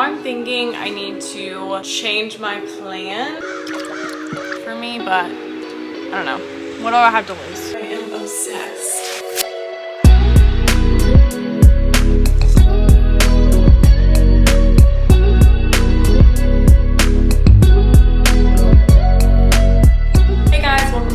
I'm thinking I need to change my plan for me, but I don't know. What do I have to lose? I am obsessed.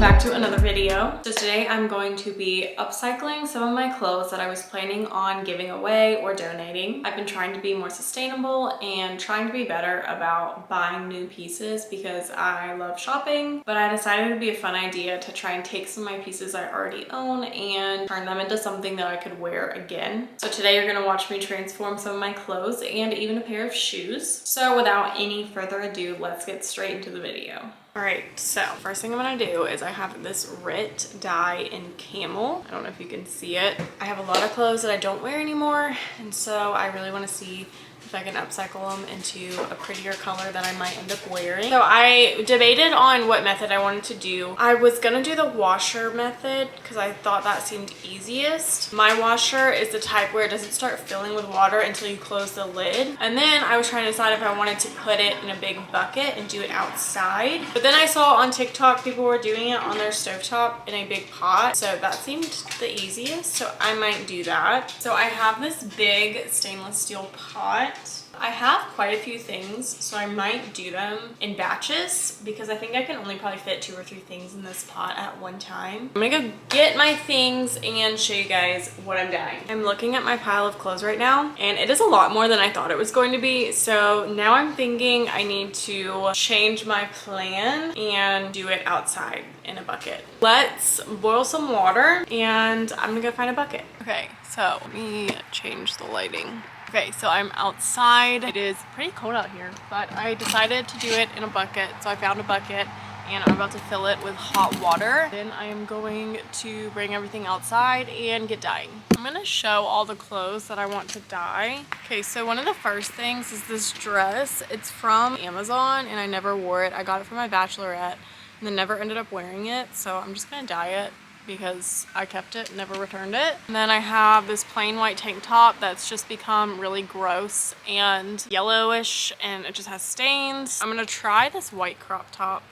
Back to another video. So today I'm going to be upcycling some of my clothes that I was planning on giving away or donating. I've been trying to be more sustainable and trying to be better about buying new pieces because I love shopping, but I decided it would be a fun idea to try and take some of my pieces I already own and turn them into something that I could wear again. So today you're gonna watch me transform some of my clothes and even a pair of shoes. So without any further ado, let's get straight into the video. Alright, so first thing I'm gonna do is I have this RIT dye in camel. I don't know if you can see it. I have a lot of clothes that I don't wear anymore, and so I really want to see if I can upcycle them into a prettier color that I might end up wearing. So I debated on what method I wanted to do. I was gonna do the washer method because I thought that seemed easiest. My washer is the type where it doesn't start filling with water until you close the lid. And then I was trying to decide if I wanted to put it in a big bucket and do it outside. But then I saw on TikTok people were doing it on their stovetop in a big pot. So that seemed the easiest. So I might do that. So I have this big stainless steel pot. I have quite a few things, so I might do them in batches because I think I can only probably fit 2 or 3 things in this pot at one time. I'm gonna go get my things and show you guys what I'm dyeing. I'm looking at my pile of clothes right now, and it is a lot more than I thought it was going to be. So now I'm thinking I need to change my plan and do it outside in a bucket. Let's boil some water and I'm gonna go find a bucket. Okay, so let me change the lighting. Okay, so I'm outside. It is pretty cold out here, but I decided to do it in a bucket. So I found a bucket and I'm about to fill it with hot water. Then I am going to bring everything outside and get dyeing. I'm gonna show all the clothes that I want to dye. Okay, so one of the first things is this dress. It's from Amazon and I never wore it. I got it for my bachelorette and then never ended up wearing it. So I'm just gonna dye it because I kept it, never returned it. And then I have this plain white tank top that's just become really gross and yellowish and it just has stains. I'm gonna try this white crop top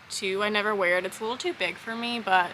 too. I never wear it. It's a little too big for me, but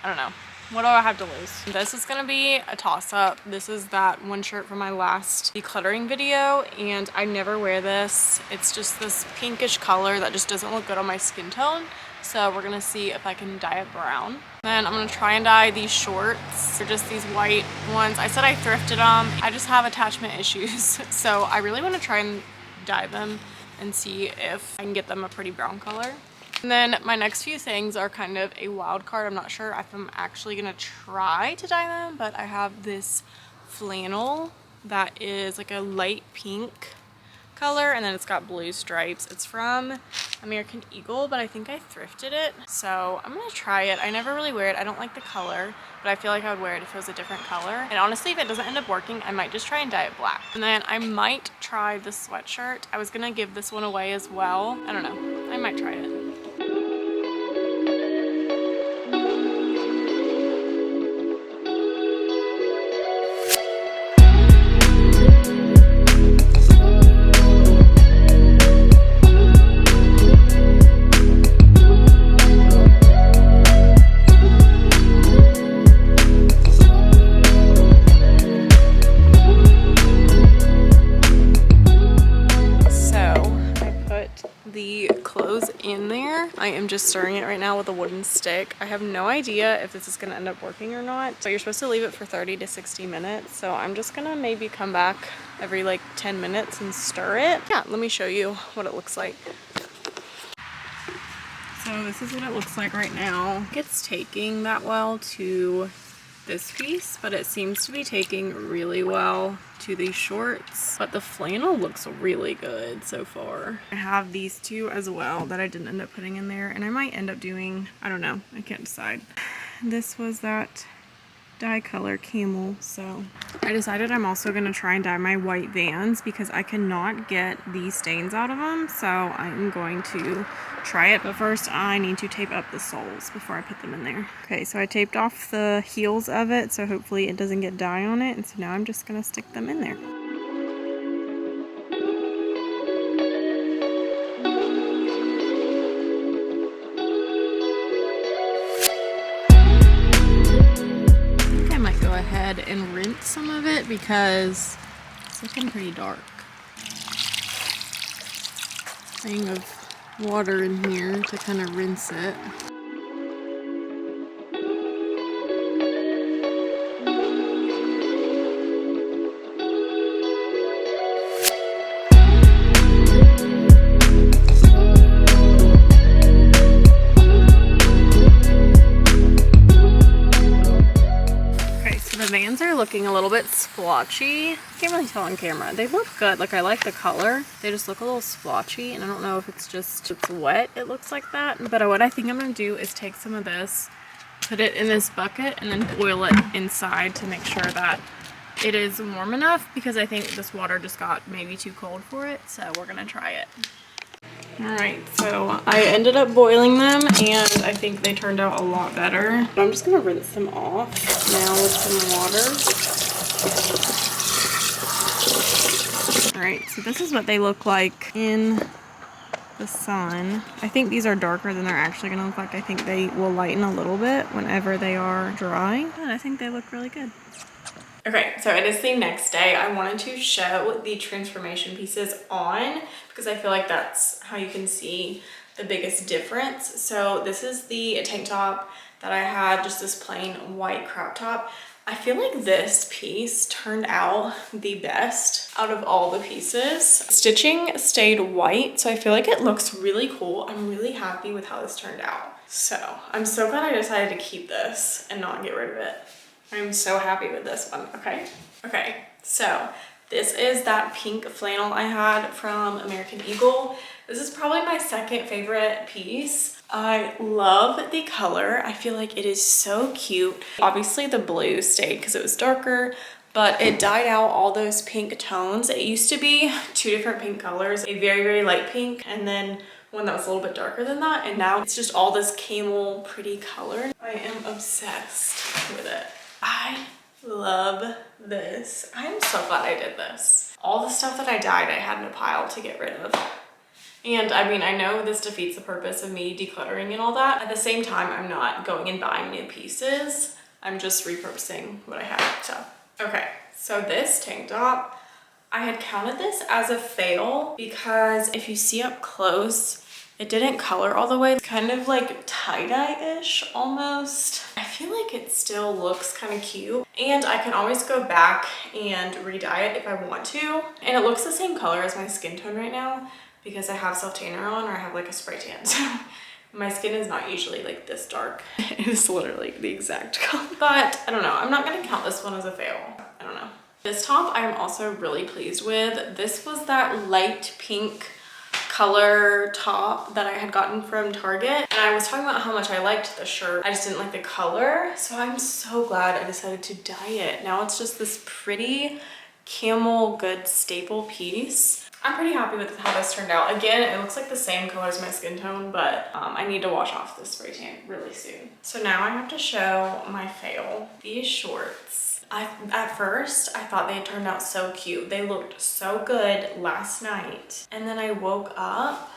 I don't know. What do I have to lose? This is gonna be a toss-up. This is that one shirt from my last decluttering video and I never wear this. It's just this pinkish color that just doesn't look good on my skin tone. So we're gonna see if I can dye it brown. Then I'm gonna try and dye these shorts. They're just these white ones. I said I thrifted them. I just have attachment issues. So I really wanna try and dye them and see if I can get them a pretty brown color. And then my next few things are kind of a wild card. I'm not sure if I'm actually gonna try to dye them, but I have this flannel that is like a light pink color and then it's got blue stripes. It's from American Eagle, but I think I thrifted it. So I'm gonna try it. I never really wear it. I don't like the color, but I feel like I would wear it if it was a different color. And honestly, if it doesn't end up working, I might just try and dye it black. And then I might try this sweatshirt. I was gonna give this one away as well. I don't know. I might try it. I am just stirring it right now with a wooden stick. I have no idea if this is going to end up working or not. So you're supposed to leave it for 30 to 60 minutes. So I'm just going to maybe come back every like 10 minutes and stir it. Yeah, let me show you what it looks like. So this is what it looks like right now. It's taking that well to this piece, but it seems to be taking really well to these shorts, but the flannel looks really good so far. I have these two as well that I didn't end up putting in there, and I might end up doing, I don't know, I can't decide. This was that dye color camel, so I decided I'm also going to try and dye my white Vans because I cannot get these stains out of them, so I'm going to try it. But first I need to tape up the soles before I put them in there. Okay, so I taped off the heels of it, so hopefully it doesn't get dye on it, and so now I'm just going to stick them in there. ahead and rinse some of it because it's looking pretty dark. Thing of water in here to kind of rinse it. Vans are looking a little bit splotchy. Can't really tell on camera. They look good. Like, I like the color. They just look a little splotchy, and I don't know if it's just it's wet. It looks like that. But what I think I'm gonna do is take some of this, put it in this bucket, and then boil it inside to make sure that it is warm enough, because I think this water just got maybe too cold for it. So we're gonna try it. Alright, so I ended up boiling them, and I think they turned out a lot better. But I'm just going to rinse them off now with some water. Alright, so this is what they look like in the sun. I think these are darker than they're actually going to look like. I think they will lighten a little bit whenever they are dry, and I think they look really good. Okay, so it is the next day. I wanted to show the transformation pieces on because I feel like that's how you can see the biggest difference. So this is the tank top that I had, just this plain white crop top. I feel like this piece turned out the best out of all the pieces. Stitching stayed white, so I feel like it looks really cool. I'm really happy with how this turned out. So I'm so glad I decided to keep this and not get rid of it. I'm so happy with this one. Okay, so this is that pink flannel I had from American Eagle. This is probably my second favorite piece. I love the color. I feel like it is so cute. Obviously the blue stayed because it was darker, but it dyed out all those pink tones. It used to be two different pink colors, a very, very light pink, and then one that was a little bit darker than that. And now it's just all this camel pretty color. I am obsessed with it. I love this. I am so glad I did this. All the stuff that I dyed, I had in a pile to get rid of. And I mean, I know this defeats the purpose of me decluttering and all that. At the same time, I'm not going and buying new pieces. I'm just repurposing what I have. So, okay. So this tank top, I had counted this as a fail because if you see up close, it didn't color all the way. It's kind of like tie-dye-ish almost. I feel like it still looks kind of cute. And I can always go back and re-dye it if I want to. And it looks the same color as my skin tone right now because I have self-tanner on, or I have like a spray tan. So my skin is not usually like this dark. It is literally the exact color. But I don't know. I'm not gonna count this one as a fail. I don't know. This top I'm also really pleased with. This was that light pink color top that I had gotten from Target, and I was talking about how much I liked the shirt. I just didn't like the color, so I'm so glad I decided to dye it. Now it's just this pretty camel good staple piece. I'm pretty happy with how this turned out. Again, it looks like the same color as my skin tone, but I need to wash off this spray tan really soon. So now I have to show my fail. These shorts. At first, I thought they had turned out so cute. They looked so good last night. And then I woke up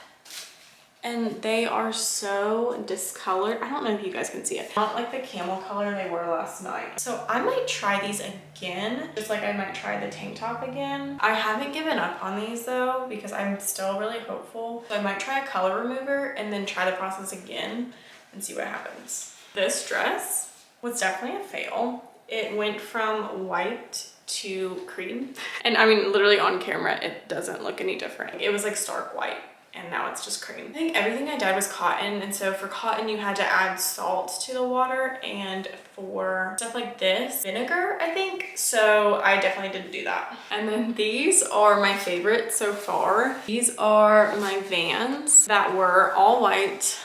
and they are so discolored. I don't know if you guys can see it. Not like the camel color they were last night. So I might try these again, just like I might try the tank top again. I haven't given up on these though, because I'm still really hopeful. So I might try a color remover and then try the process again and see what happens. This dress was definitely a fail. It went from white to cream. And I mean, literally on camera, it doesn't look any different. It was like stark white, and now it's just cream. I think everything I dyed was cotton, and so for cotton, you had to add salt to the water, and for stuff like this, vinegar, I think. So I definitely didn't do that. And then these are my favorite so far. These are my Vans that were all white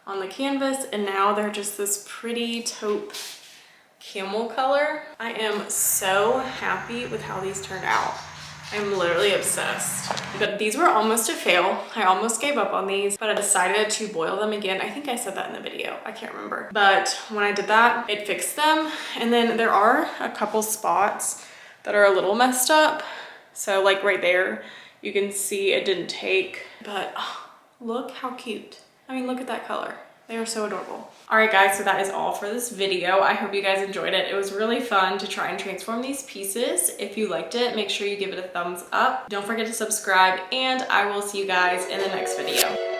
on the canvas, and now they're just this pretty taupe camel color. I am so happy with how these turned out. I'm literally obsessed. But these were almost a fail. I almost gave up on these, but I decided to boil them again. I think I said that in the video. I can't remember. But when I did that, it fixed them. And then there are a couple spots that are a little messed up. So like right there, you can see it didn't take, but oh, look how cute. I mean, look at that color. They are so adorable. Alright guys, so that is all for this video. I hope you guys enjoyed it. It was really fun to try and transform these pieces. If you liked it, make sure you give it a thumbs up. Don't forget to subscribe, and I will see you guys in the next video.